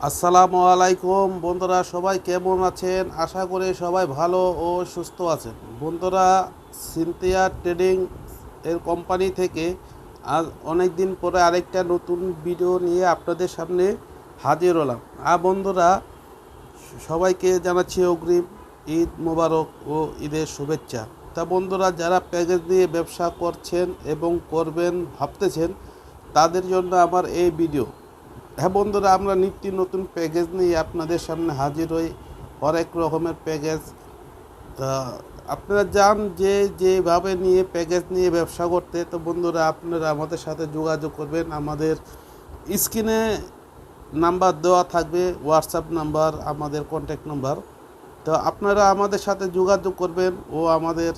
আসসালামু আলাইকুম বন্ধুরা, সবাই কেমন আছেন? আশা করি সবাই ভালো ও সুস্থ আছেন। বন্ধুরা, সিনথিয়া ট্রেডিং এর কোম্পানি থেকে আজ অনেক দিন পরে আরেকটা নতুন ভিডিও নিয়ে আপনাদের সামনে হাজির হলাম। বন্ধুরা, সবাইকে জানাচ্ছি অগ্রিম ঈদ মোবারক ও ঈদের শুভেচ্ছা। তা বন্ধুরা, যারা প্যাকেজ দিয়ে ব্যবসা করছেন এবং করবেন ভাবতেছেন, তাদের জন্য আমার এই ভিডিও। হ্যাঁ বন্ধুরা, আমরা নিত্য নতুন প্যাকেজ নিয়ে আপনাদের সামনে হাজির হই। হরেক রকমের প্যাকেজ। তা আপনারা যান যেভাবে নিয়ে প্যাকেজ নিয়ে ব্যবসা করতে, তো বন্ধুরা আপনারা আমাদের সাথে যোগাযোগ করবেন। আমাদের স্ক্রিনে নাম্বার দেওয়া থাকবে, হোয়াটসঅ্যাপ নাম্বার, আমাদের কন্ট্যাক্ট নাম্বার। তো আপনারা আমাদের সাথে যোগাযোগ করবেন ও আমাদের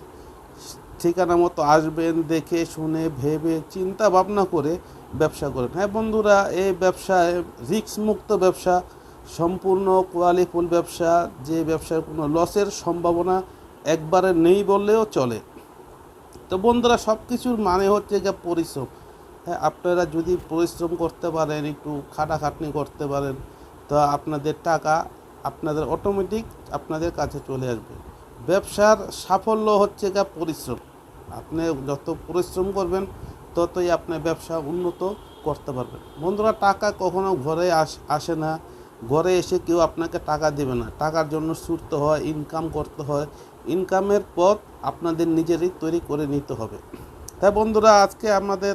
ঠিকানা মতো আসবেন, দেখে শুনে ভেবে চিন্তা ভাবনা করে ব্যবসা করেন। হ্যাঁ বন্ধুরা, এই ব্যবসায় রিস্ক মুক্ত ব্যবসা, সম্পূর্ণ কোয়ালিফুল ব্যবসা, যে ব্যবসার কোনো লসের সম্ভাবনা একবারে নেই বললেও চলে। তো বন্ধুরা, সব কিছুর মানে হচ্ছে যে পরিশ্রম। হ্যাঁ, আপনারা যদি পরিশ্রম করতে পারেন, একটু খাটাখাটনি করতে পারেন, তো আপনাদের টাকা আপনাদের অটোমেটিক আপনাদের কাছে চলে আসবে। ব্যবসার সাফল্য হচ্ছে গা পরিশ্রম। আপনি যত পরিশ্রম করবেন ততই আপনার ব্যবসা উন্নত করতে পারবেন। বন্ধুরা, টাকা কখনো ঘরে আসে না। ঘরে এসে কেউ আপনাকে টাকা দেবে না। টাকার জন্য ছুটতে হয়, ইনকাম করতে হয়। ইনকামের পথ আপনাদের নিজেরই তৈরি করে নিতে হবে। তাই বন্ধুরা, আজকে আমাদের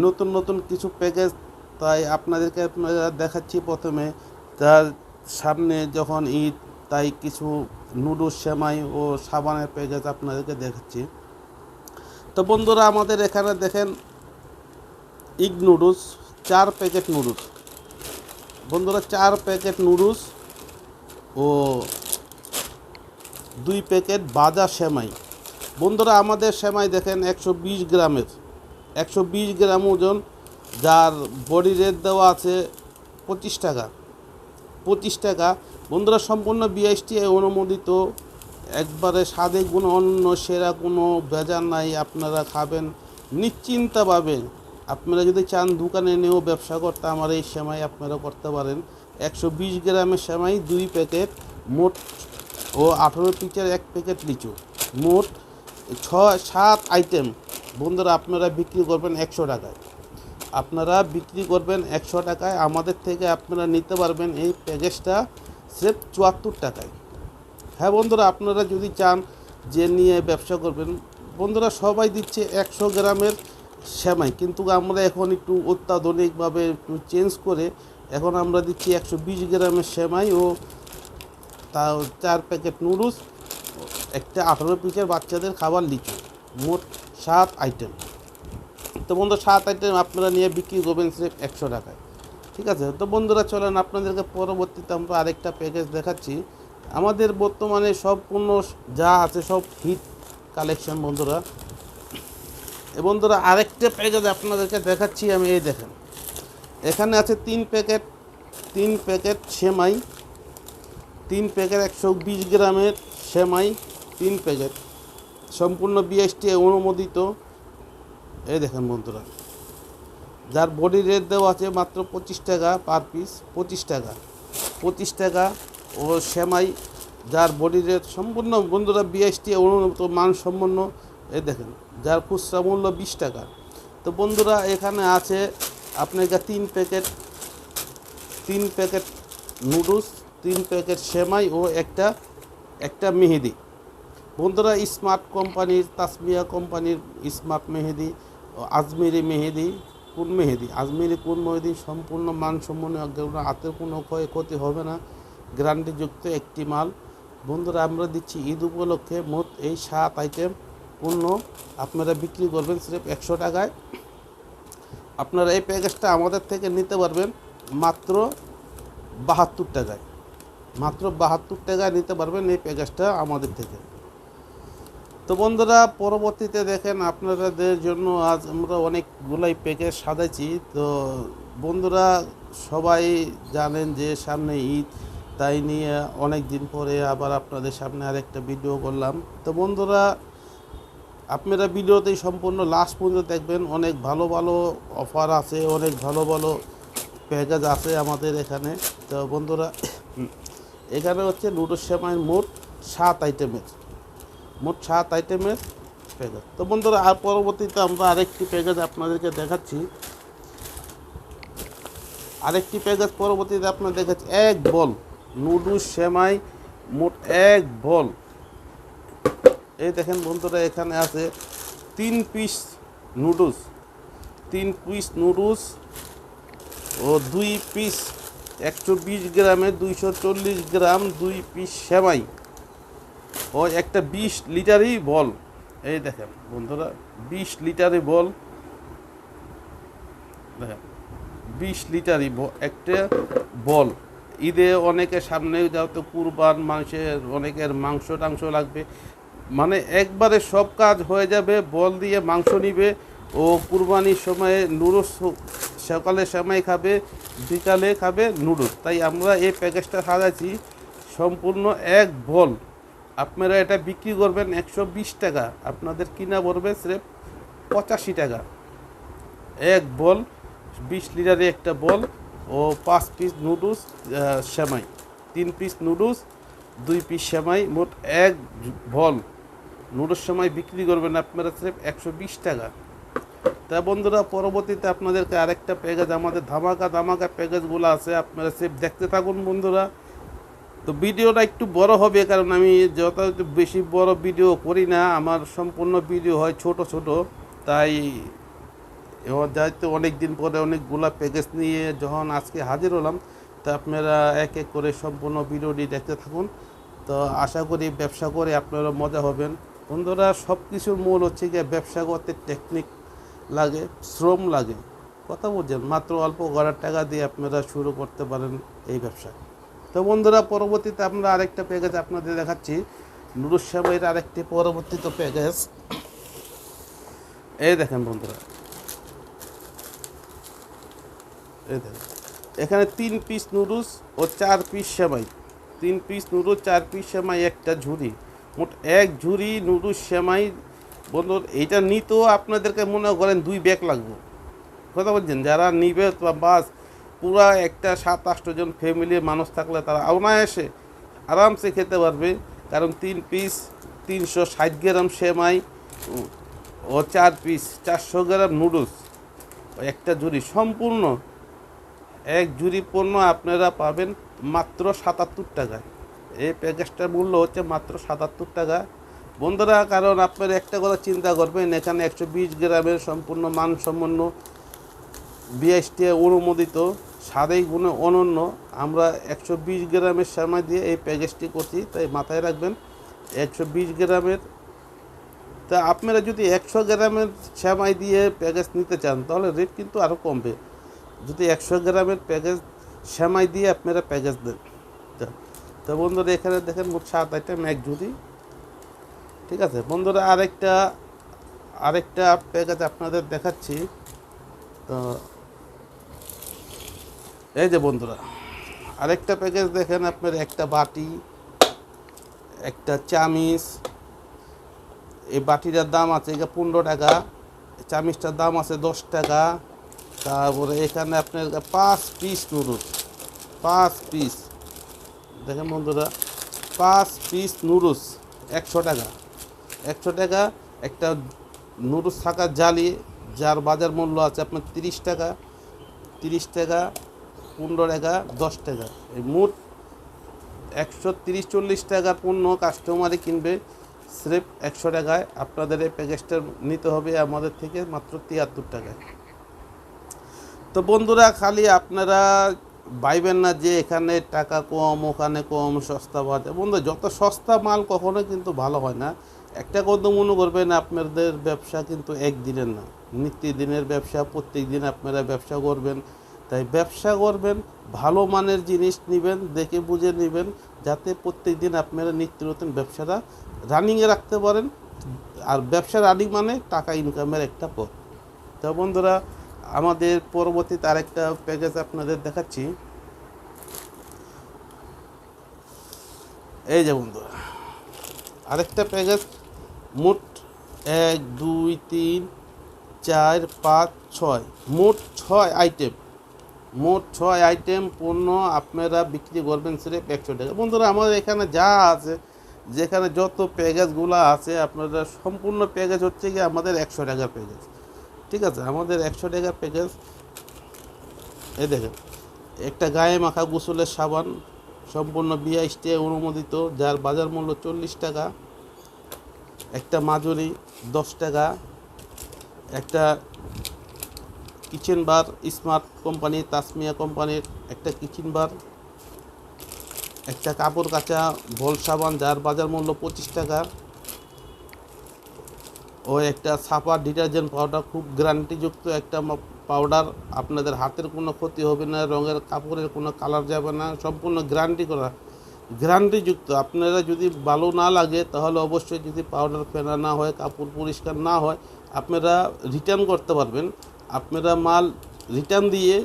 নতুন নতুন কিছু প্যাকেজ, তাই আপনাদেরকে দেখাচ্ছি। প্রথমে তার সামনে যখন ঈদ, তাই কিছু নুডলস, সেমাই ও সাবানের প্যাকেজ আপনাদেরকে দেখাচ্ছি। তো বন্ধুরা, আমাদের এখানে দেখেন ইগ নুডলস, 4 প্যাকেট নুডলস। বন্ধুরা, 4 প্যাকেট নুডলস ও 2 প্যাকেট ভাজা সেমাই। বন্ধুরা, আমাদের সেমাই দেখেন 120 গ্রামের, 120 গ্রাম ওজন, যার বডি রেট দেওয়া আছে 25 টাকা। 25 টাকা। বন্ধুরা, সম্পূর্ণ বিএসটিআই অনুমোদিত, একবারে স্বাদে গুণ অন্য, সেরা, কোনো ভেজাল নাই। আপনারা খাবেন নিশ্চিন্তা পাবেন। আপনারা যদি চান দোকানে নিয়েও ব্যবসা করতে, আমার এই সেমাই আপনারা করতে পারেন। 120 গ্রামের সেমাই, 2 প্যাকেট, মোট ও 18 পিসের 1 প্যাকেট লিচু, মোট 6-7 আইটেম। বন্ধুরা, আপনারা বিক্রি করবেন 100 টাকায়। আপনারা বিক্রি করবেন 100 টাকায়। আমাদের থেকে আপনারা নিতে পারবেন এই প্যাকেজটা স্রেফ 74 টাকায়। হ্যাঁ বন্ধুরা, আপনারা যদি চান যে নিয়ে ব্যবসা করবেন, বন্ধুরা সবাই দিচ্ছে 100 গ্রামের সেমাই, কিন্তু আমরা এখন একটু অত্যাধুনিকভাবে একটু চেঞ্জ করে এখন আমরা দিচ্ছি 120 গ্রামের সেমাই ও তা 4 প্যাকেট নুডলস, একটা 18 পিসের বাচ্চাদের খাবার লিচু, মোট 7 আইটেম। তো বন্ধু, 7 আইটেম আপনারা নিয়ে বিক্রি করবেন সির্ফ 100 টাকায়। ঠিক আছে? তো বন্ধুরা, চলেন আপনাদেরকে পরবর্তীতে আমরা আরেকটা প্যাকেজ দেখাচ্ছি। আমাদের বর্তমানে সম্পূর্ণ যা আছে সব হিট কালেকশন বন্ধুরা। বন্ধুরা, আরেকটা প্যাকেজ আপনাদেরকে দেখাচ্ছি আমি। এই দেখেন, এখানে আছে 3 প্যাকেট, 3 প্যাকেট সেমাই, 3 প্যাকেট 120 গ্রামের সেমাই, 3 প্যাকেট, সম্পূর্ণ বিএসটিআই অনুমোদিত। এই দেখেন বন্ধুরা, যার বডি রেট দেওয়া আছে মাত্র 25 টাকা পার পিস। 25 টাকা, 25 টাকা ও সেমাই, যার বডি রেট সম্পূর্ণ বন্ধুরা বিএসটি অনুমোদিত, মানসম্পন্ন। এই দেখেন, যার খুচরা মূল্য 20 টাকা। তো বন্ধুরা, এখানে আছে আপনার 3 প্যাকেট, 3 প্যাকেট নুডলস, 3 প্যাকেট সেমাই ও একটা মেহেদি। বন্ধুরা, স্মার্ট কোম্পানির, তাসমিয়া কোম্পানির স্মার্ট মেহেদি, আজমেরি মেহেদি, কোন মেহেদি, আজমেরি কোন মেহেদি, সম্পূর্ণ মানসম্পন্ন, হাতের কোনো ক্ষয়ক্ষতি হবে না, গ্যারান্টিযুক্ত একটি মাল। বন্ধুরা, আমরা দিচ্ছি ঈদ উপলক্ষে মোট এই 7 আইটেম পণ্য আপনারা বিক্রি করবেন সির্ফ 100 টাকায়। আপনারা এই প্যাকেজটা আমাদের থেকে নিতে পারবেন মাত্র 72 টাকায়। মাত্র 72 টাকায় নিতে পারবেন এই প্যাকেজটা আমাদের থেকে। তো বন্ধুরা, পরবর্তীতে দেখেন আপনাদের জন্য আজ আমরা অনেকগুলাই প্যাকেজ সাজাইছি। তো বন্ধুরা, সবাই জানেন যে সামনে ঈদ, তাই নিয়ে অনেক দিন পরে আবার আপনাদের সামনে আরেকটা ভিডিও করলাম। তো বন্ধুরা, আপনারা ভিডিওতেই সম্পূর্ণ লাস্ট পর্যন্ত দেখবেন। অনেক ভালো ভালো অফার আছে, অনেক ভালো ভালো প্যাকেজ আছে আমাদের এখানে। তো বন্ধুরা এখানে হচ্ছে নুডলস সেমাইয়ের মোট 7 আইটেমের প্যাকেজ। তো বন্ধুরা আর পরবর্তীতে আমরা আরেকটি প্যাকেজ আপনাদেরকে দেখাচ্ছি। পরবর্তীতে আপনার দেখাচ্ছি এক বল নুডলস সেমাই, মোট এক বল। এই দেখেন বন্ধুরা, এখানে আছে 3 পিস নুডলস ও 2 পিস 120 গ্রামের 240 গ্রাম 2 পিস সেমাই ও একটা 20 লিটারই বল। এই দেখেন বন্ধুরা, 20 লিটারই বল, দেখেন 20 লিটারই একটা বল। ঈদে অনেকে সামনে যেহেতু কুরবান, মানুষের অনেকের মাংস টাংস লাগবে, মানে একবারে সব কাজ হয়ে যাবে। বল দিয়ে মাংস নিবে ও কুরবানির সময়ে নুডলস, সকালে সেমাই খাবে, বিকালে খাবে নুডলস। তাই আমরা এই প্যাকেজটা সাজাচ্ছি সম্পূর্ণ এক বল। আপনারা এটা বিক্রি করবেন 120 টাকা, আপনাদের কিনা পড়বে স্রেফ 85 টাকা। এক বল 20 লিটারের একটা বল ও 5 পিস নুডলস সেমাই, 3 পিস নুডলস 2 পিস সেমাই, মোট এক বল নুডলস সেমাই বিক্রি করবেন আপনারা স্রেফ 120 টাকা। তা বন্ধুরা পরবর্তীতে আপনাদেরকে আরেকটা প্যাকেজ, আমাদের ধামাকা প্যাকেজগুলো আছে, আপনারা স্রেফ দেখতে থাকুন বন্ধুরা। তো ভিডিওটা একটু বড় হবে, কারণ আমি যত বেশি বড় ভিডিও করি না, আমার সম্পূর্ণ ভিডিও হয় ছোট, তাই এবার যাইতে অনেক দিন পরে অনেকগুলা প্যাকেজ নিয়ে যখন আজকে হাজির হলাম, তা আপনারা এক এক করে সম্পূর্ণ ভিডিওটি দেখতে থাকুন। তো আশা করি ব্যবসা করে আপনারা মজা হবেন বন্ধুরা। সব কিছুর মূল হচ্ছে গিয়ে ব্যবসা করতে টেকনিক লাগে, শ্রম লাগে, কথা বলছেন। মাত্র অল্প গড়ার টাকা দিয়ে আপনারা শুরু করতে পারেন এই ব্যবসা। তো বন্ধুরা পরবর্তীতে আমরা আরেকটা প্যাকেজ আপনাদের দেখাচ্ছি, নুডলস সেমাইয়ের আরেকটি পরবর্তীতে প্যাকেজ। এই দেখেন বন্ধুরা, এই দেখেন এখানে 3 পিস নুডলস ও 4 পিস সেমাই, 3 পিস নুডলস 4 পিস সেমাই, একটা ঝুড়ি, মোট এক ঝুড়ি নুডলস সেমাই। বন্ধুরা এইটা নিতেও আপনাদেরকে মনে করেন 2 ব্যাগ লাগবে, কথা বলছেন। যারা নিবে বাস পুরা একটা 7-8 জন ফ্যামিলির মানুষ থাকলে তারা অনায়াসে আরামসে খেতে পারবে, কারণ 3 পিস 360 গ্রাম সেমাই ও 4 পিস 400 গ্রাম নুডলস, একটা ঝুড়ি, সম্পূর্ণ এক ঝুড়ি পণ্য আপনারা পাবেন মাত্র 77 টাকায়। এই প্যাকেজটার মূল্য হচ্ছে মাত্র 77 টাকা বন্ধুরা। কারণ আপনারা একটা কথা চিন্তা করবেন, এখানে 120 গ্রামের সম্পূর্ণ মানসম্পন্ন বিএসটি অনুমোদিত, স্বাদেই গুণে অনন্য। আমরা 120 গ্রামের সেমাই দিয়ে এই প্যাকেজটি করছি, তাই মাথায় রাখবেন 120 গ্রামের। তা আপনারা যদি 100 গ্রামের সেমাই দিয়ে প্যাকেজ নিতে চান তাহলে রেট কিন্তু আরও কমবে, যদি 100 গ্রামের প্যাকেজ সেমাই দিয়ে আপনারা প্যাকেজ দেন। তো বন্ধুরা এখানে দেখেন মোট 7 আইটেম, এক ঝুড়ি, ঠিক আছে বন্ধুরা। আরেকটা প্যাকেজ আপনাদের দেখাচ্ছি। তো এই যে বন্ধুরা আরেকটা প্যাকেজ দেখেন, আপনার একটা বাটি, একটা চামিচ। এই বাটিটার দাম আছে 15 টাকা, চামিচটার দাম আছে 10 টাকা। তারপরে এখানে আপনার 5 পিস নুডলস, 5 পিস দেখেন বন্ধুরা, 5 পিস নুডলস 100 টাকা, 100 টাকা। একটা নুডলস থাকার জালি, যার বাজার মূল্য আছে আপনার 30 টাকা, 30 টাকা, 15 টাকা, 10 টাকা। এই মোট 130-40 টাকার পণ্য কাস্টমারই কিনবে স্রেফ 100 টাকায়। আপনাদের এই প্যাকেজটা নিতে হবে আমাদের থেকে মাত্র 73 টাকায়। তো বন্ধুরা খালি আপনারা ভাইবেন না যে এখানে টাকা কম, ওখানে কম, সস্তা পাওয়া যায়। বন্ধু যত সস্তা মাল কখনো কিন্তু ভালো হয় না। একটা কথা মনে করবেন, আপনাদের ব্যবসা কিন্তু একদিনের না, নিত্যদিনের ব্যবসা, প্রত্যেক দিন আপনারা ব্যবসা করবেন। তাই ব্যবসা করবেন, ভালো মানের জিনিস নেবেন, দেখে বুঝে নেবেন, যাতে প্রত্যেক দিন আপনারা নিত্য নতুন ব্যবসাটা রানিংয়ে রাখতে পারেন। আর ব্যবসা রানিং মানে টাকা ইনকামের একটা পথ। তো বন্ধুরা আমাদের পরবর্তীতে আরেকটা প্যাকেজ আপনাদের দেখাচ্ছি। এই যে বন্ধুরা আরেকটা প্যাকেজ, মোট 1 2 3 4 5 6, মোট 6 আইটেম, মোট 6 আইটেম পণ্য আপনারা বিক্রি করবেন সিরেফ 100 টাকা। বন্ধুরা আমাদের এখানে যা আছে, যেখানে যত প্যাকেজগুলো আছে আপনারা সম্পূর্ণ প্যাকেজ হচ্ছে কি আমাদের 100 টাকার প্যাকেজ। ঠিক আছে, আমাদের 100 টাকার প্যাকেজ। এই দেখেন একটা গায়ে মাখা গোসলের সাবান সম্পূর্ণ BIS অনুমোদিত, যার বাজার মূল্য 40 টাকা। একটা মাজুরি 10 টাকা। একটা কিচেন বার স্মার্ট কোম্পানি তাসমিয়া কোম্পানির একটা কিচেন বার। একটা কাপড় কাচা ভোল সাবান, যার বাজার মূল্য 25 টাকা। ও একটা সাফা ডিটারজেন্ট পাউডার, খুব গ্যারান্টিযুক্ত একটা পাউডার, আপনাদের হাতের কোনো ক্ষতি হবে না, রঙের কাপড়ের কোনো কালার যাবে না, সম্পূর্ণ গ্যারান্টিযুক্ত। আপনারা যদি ভালো না লাগে তাহলে অবশ্যই, যদি পাউডার ফেনা না হয়, কাপড় পরিষ্কার না হয়, আপনারা রিটার্ন করতে পারবেন। আপনারা মাল রিটার্ন দিয়ে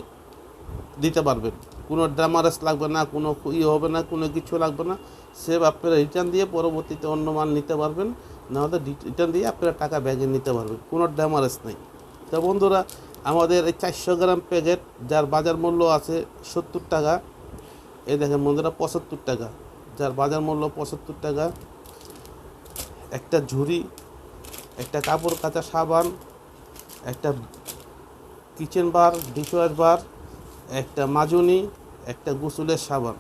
দিতে পারবেন, কোনো ড্যামারেজ লাগবে না, কোনো হবে না, কোনো কিছু লাগবে না। সেভ আপনারা রিটার্ন দিয়ে পরবর্তীতে অন্য মাল নিতে পারবেন, নাহলে রিটার্ন দিয়ে আপনারা টাকা ব্যাগে নিতে পারবেন, কোনো ড্যামারেজ নেই। তো বন্ধুরা আমাদের এই 400 গ্রাম প্যাকেট, যার বাজার মূল্য আছে 70 টাকা। এই দেখেন বন্ধুরা 75 টাকা, যার বাজার মূল্য 75 টাকা। একটা ঝুড়ি, একটা কাপড় কাচা সাবান, একটা কিচেন বার ডিশওয়াশ বার, একটা মাজুনি, একটা গোসলের সাবান।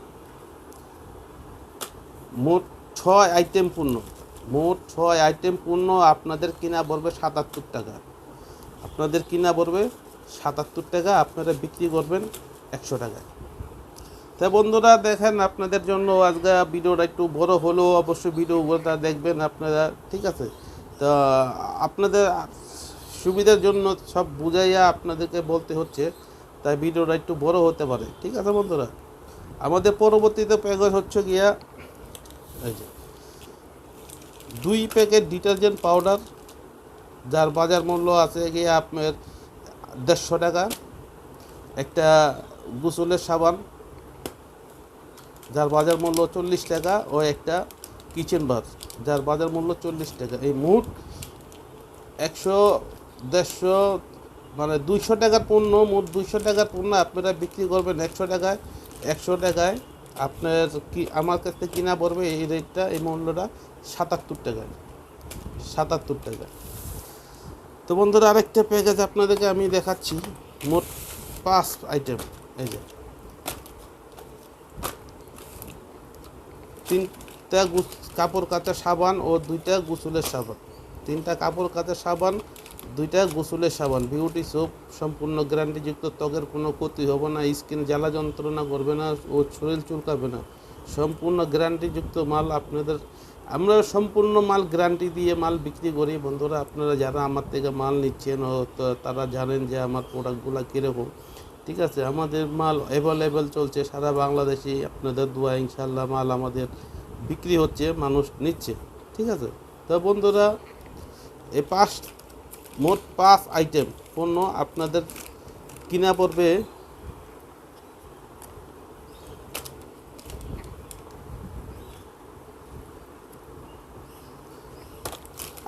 মোট 6 আইটেম পণ্য, মোট 6 আইটেম পণ্য আপনাদের কিনা পড়বে 77 টাকা। আপনাদের কিনা পড়বে 77 টাকা, আপনারা বিক্রি করবেন 100 টাকায়। তাই বন্ধুরা দেখেন, আপনাদের জন্য আজকে ভিডিওটা একটু বড় হলেও অবশ্যই ভিডিওটা দেখবেন আপনারা, ঠিক আছে? তা আপনাদের সুবিধার জন্য সব বুঝাইয়া আপনাদেরকে বলতে হচ্ছে, তাই ভিডিওটা একটু বড় হতে পারে, ঠিক আছে বন্ধুরা? আমাদের পরবর্তীতে প্যাকেজ হচ্ছে গিয়া এই যে 2 প্যাকেট ডিটারজেন্ট পাউডার, যার বাজার মূল্য আছে গিয়ে আপনার 150 টাকা। একটা গোসলের সাবান, যার বাজার মূল্য 40 টাকা। ও একটা কিচেন বার, যার বাজার মূল্য 40 টাকা। এই মোট 100 150 মানে 200 টাকার পণ্য, মোট 200 টাকার পণ্য আপনারা বিক্রি করবেন 100 টাকায়। 100 টাকায় আপনার কি আমার কাছ থেকে কিনা পড়বে এই রেটটা, এই মূল্যটা 77 টাকায়, 77 টাকা। তো বন্ধুরা আরেকটা প্যাকেজ আপনাদেরকে আমি দেখাচ্ছি, মোট 5 আইটেম। এই যে 3টা কাপড় কাচা সাবান ও 2টা গোসলের সাবান। 3টা কাপড় কাচা সাবান, 2টা গোসলের সাবান, বিউটি সোপ, সম্পূর্ণ গ্যারান্টিযুক্ত, ত্বকের কোনো ক্ষতি হবে না, স্কিন জ্বালা যন্ত্রণা করবে না ও শরীর চুলকাবে না, সম্পূর্ণ গ্যারান্টিযুক্ত মাল আপনাদের। আমরা সম্পূর্ণ মাল গ্যারান্টি দিয়ে মাল বিক্রি করি। বন্ধুরা আপনারা যারা আমার থেকে মাল নিচ্ছেন তারা জানেন যে আমার প্রোডাক্টগুলো কীরকম, ঠিক আছে? আমাদের মাল অ্যাভেলেবেল চলছে সারা বাংলাদেশে, আপনাদের দোয়া ইনশাল্লাহ মাল আমাদের বিক্রি হচ্ছে, মানুষ নিচ্ছে, ঠিক আছে? তো বন্ধুরা এই মোট 5 আইটেম পণ্য আপনাদের কিনা পড়বে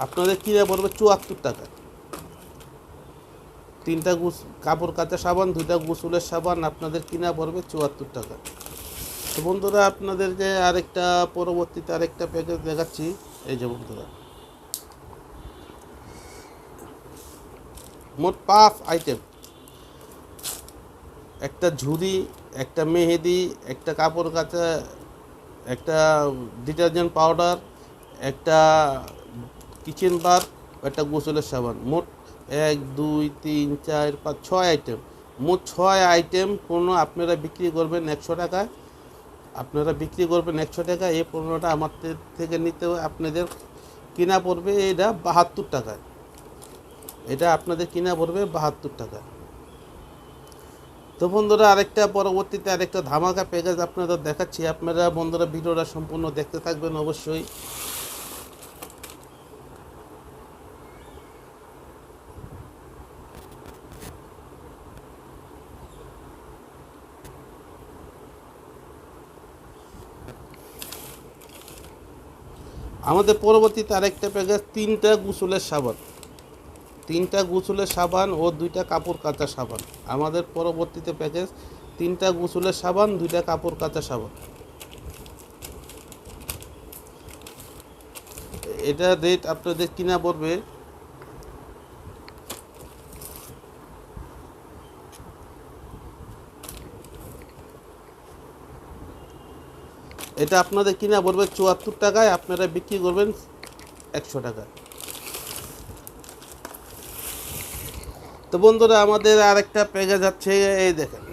আপনাদের কিনা পড়বে 74 টাকা। 3টা কাপড় কাচা সাবান, 2টা গোসলের সাবান আপনাদের কিনা পড়বে 74 টাকা। তো বন্ধুরা আপনাদের যে আরেকটা পরবর্তীতে আরেকটা প্যাকেজ দেখাচ্ছি। এই যে বন্ধুরা মোট 5 আইটেম, একটা ঝুড়ি, একটা মেহেদি, একটা কাপড় কাচা, একটা ডিটারজেন্ট পাউডার, একটা কিচেন বার, একটা গোসলের সাবান। মোট 1 2 3 4 5 6 আইটেম, মোট 6 আইটেম পণ্য আপনারা বিক্রি করবেন 100 টাকায়। আপনারা বিক্রি করবেন 100 টাকা। এই পণ্যটা আমার থেকে নিতে আপনাদের কিনা পড়বে এটা 72 টাকায়। এটা আপনাদের কিনা পড়বে 72 টাকা। তো বন্ধুরা আরেকটা পরবর্তীতে আরেকটা ধামাকা প্যাকেজ আপনাদের দেখাচ্ছি। আপনারা বন্ধুরা ভিডিওটা সম্পূর্ণ দেখতে থাকবেন অবশ্যই। আমাদের পরবর্তীতে আরেকটা প্যাকেজ 3টা গোসলের সাবান, 3টা গোসলের সাবান ও 2টা কাপড় কাচা সাবান। আমাদের পরবর্তীতে প্যাকেজ 3টা গোসলের সাবান, 2টা কাপড় কাচা সাবান। এটা রেট আপনাদের কিনা পড়বে এটা আপনাদের কিনা পড়বে 74 টাকায়, আপনারা বিক্রি করবেন 100 টাকায়। তো বন্ধুরা আমাদের আরেকটা প্যাকেজ আছে, এই দেখেন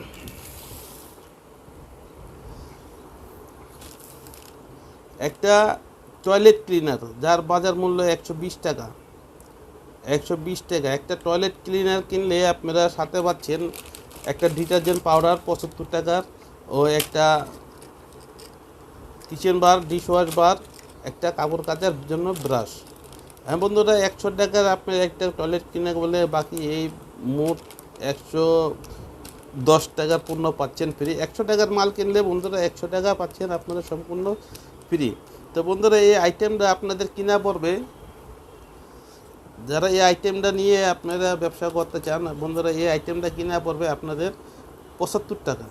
একটা টয়লেট ক্লিনার যার বাজার মূল্য 120 টাকা। 120 টাকা একটা টয়লেট ক্লিনার কিনলে আপনারা সাথে পাচ্ছেন একটা ডিটারজেন্ট পাউডার 75 টাকার ও একটা কিচেন বার, ডিশ ওয়াশ বার, একটা কাপড় কাচার জন্য ব্রাশ। হ্যাঁ বন্ধুরা, 100 টাকার আপনার একটা টয়লেট ক্লিনার বলে বাকি এই মোট 110 টাকার পণ্য পাচ্ছেন ফ্রি। 100 টাকার মাল কিনলে বন্ধুরা 100 টাকা পাচ্ছেন আপনারা সম্পূর্ণ ফ্রি। তো বন্ধুরা এই আইটেমটা আপনাদের কিনা পড়বে, যারা এই আইটেমটা নিয়ে আপনারা ব্যবসা করতে চান বন্ধুরা এই আইটেমটা কিনা পড়বে আপনাদের 75 টাকা।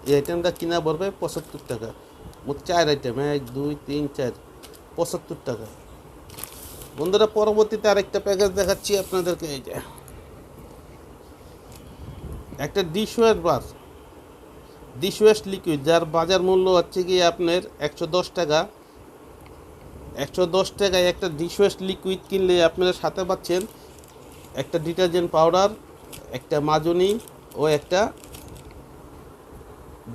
এই আইটেমটা কিনা পড়বে 75 টাকা। মোট 4 আইটেম, 1 2 3 4, 75 টাকা। বন্ধুরা পরবর্তীতে আরেকটা প্যাকেজ দেখাচ্ছি আপনাদেরকে। এই যে একটা dish wash bar, dish wash liquid যার বাজার মূল্য হচ্ছে কি আপনার 110 টাকা। 110 টাকায় একটা ডিশ ওয়াশ লিকুইড কিনলে আপনারা সাথে পাচ্ছেন একটা ডিটারজেন্ট পাউডার, একটা মাজনি ও একটা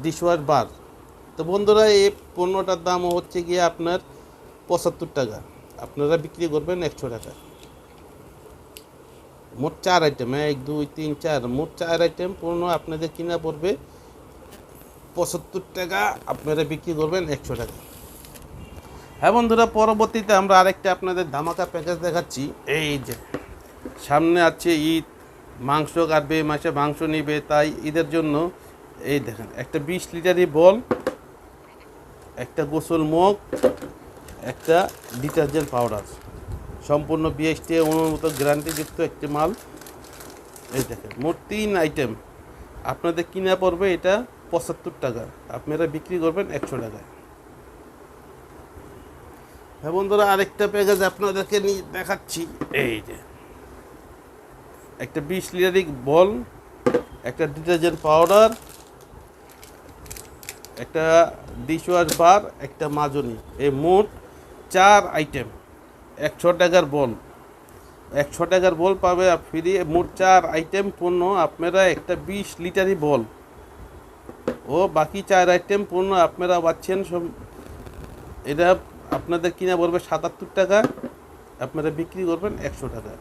ডিশ ওয়াশ বার। তো বন্ধুরা এই পণ্যটার দাম হচ্ছে গিয়ে আপনার 75 টাকা, আপনারা বিক্রি করবেন 100 টাকা। মোট 4 আইটেম, 1 2 3 4, মোট 4 আইটেম পণ্য আপনাদের কিনা পড়বে 75 টাকা, আপনারা বিক্রি করবেন 100 টাকা। হ্যাঁ বন্ধুরা পরবর্তীতে আমরা আরেকটা আপনাদের ধামাকা প্যাকেজ দেখাচ্ছি। এই যে সামনে আছে ঈদ, মাংস কাটবে, মাসে মাংস নিবে, তাই ঈদের জন্য এই দেখেন একটা 20 লিটারই বল, একটা গোসল মগ, একটা ডিটারজেন্ট পাউডার, সম্পূর্ণ বিএসটি অনুমোদিত গ্যারান্টিযুক্ত একটি মাল। এই দেখেন মোট 3 আইটেম আপনাদের কিনা পড়বে এটা 75 টাকা, আপনারা বিক্রি করবেন 100 টাকায়। হ্যাঁ বন্ধুরা আরেকটা প্যাকেজ আপনাদেরকে নিয়ে দেখাচ্ছি। এই যে একটা 20 লিটারি বল, একটা ডিটারজেন্ট পাউডার, একটা ডিশ ওয়াশ বার, একটা মাজনি, এই মোট 4 আইটেম 100 টাকার বল। 100 টাকার বল পাবে ফ্রি। মোট 4 আইটেম পণ্য আপনারা একটা 20 লিটারি বল ও বাকি 4 আইটেম পণ্য আপনারা পাচ্ছেন এটা আপনাদের কিনা পড়বে 77 টাকা, আপনারা বিক্রি করবেন 100 টাকা।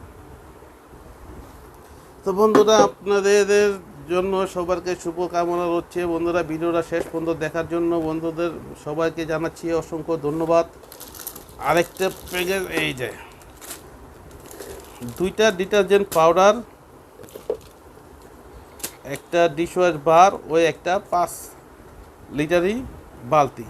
তো বন্ধুরা আপনাদের জন্য সবাইকে শুভকামনা হচ্ছে। বন্ধুরা ভিডিওটা শেষ পর্যন্ত দেখার জন্য বন্ধুদের সবাইকে জানাচ্ছি অসংখ্য ধন্যবাদ। আরেকটা প্যাকেজ এই যে 2টা ডিটারজেন্ট পাউডার, একটা ডিশওয়াশ বার ও একটা 5 লিটারি বালতি।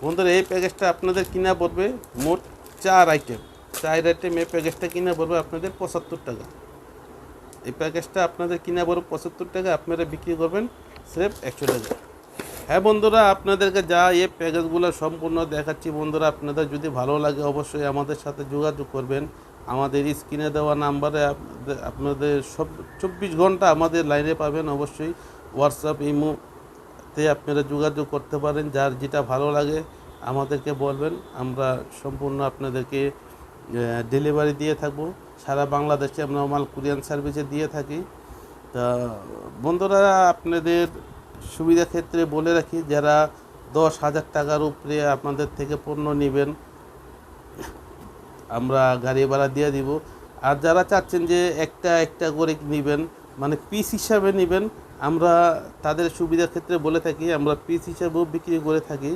বন্ধুরা এই প্যাকেজটা আপনাদের কিনা পড়বে মোট 4 আইটেম। 4 আইটেম এই প্যাকেজটা কিনা পড়বে আপনাদের 75 টাকা। এই প্যাকেজটা আপনাদের কিনা পড়বে 75 টাকা, আপনারা বিক্রি করবেন সির্ফ 100 টাকা। হ্যাঁ বন্ধুরা আপনাদেরকে যা এই প্যাকেজগুলো সম্পূর্ণ দেখাচ্ছি বন্ধুরা, আপনাদের যদি ভালো লাগে অবশ্যই আমাদের সাথে যোগাযোগ করবেন। আমাদের স্ক্রিনে দেওয়া নাম্বারে আপনাদের 24 ঘন্টা আমাদের লাইনে পাবেন। অবশ্যই হোয়াটসঅ্যাপ ইমোতে আপনারা যোগাযোগ করতে পারেন। যার যেটা ভালো লাগে আমাদেরকে বলবেন, আমরা সম্পূর্ণ আপনাদেরকে ডেলিভারি দিয়ে থাকবো। সারা বাংলাদেশে আমরা মাল কুরিয়ার সার্ভিসে দিয়ে থাকি। তা বন্ধুরা আপনাদের সুবিধা ক্ষেত্রে বলে রাখি, যারা 10,000 টাকার উপরে আপনাদের থেকে পণ্য নেবেন আমরা গাড়ি ভাড়া দিয়ে দিব। আর যারা চাচ্ছেন যে একটা একটা করে নেবেন, মানে পিস হিসাবে নেবেন, আমরা তাদের সুবিধার ক্ষেত্রে বলে থাকি আমরা পিস হিসাবেও বিক্রি করে থাকি।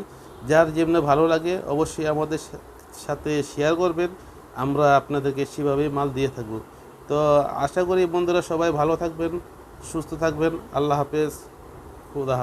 যার যেমনি ভালো লাগে অবশ্যই আমাদের সাথে শেয়ার করবেন, আমরা আপনাদেরকে সেভাবেই মাল দিয়ে থাকব। তো আশা করি বন্ধুরা সবাই ভালো থাকবেন, সুস্থ থাকবেন। আল্লাহ হাফেজ, খুদা হাফেজ।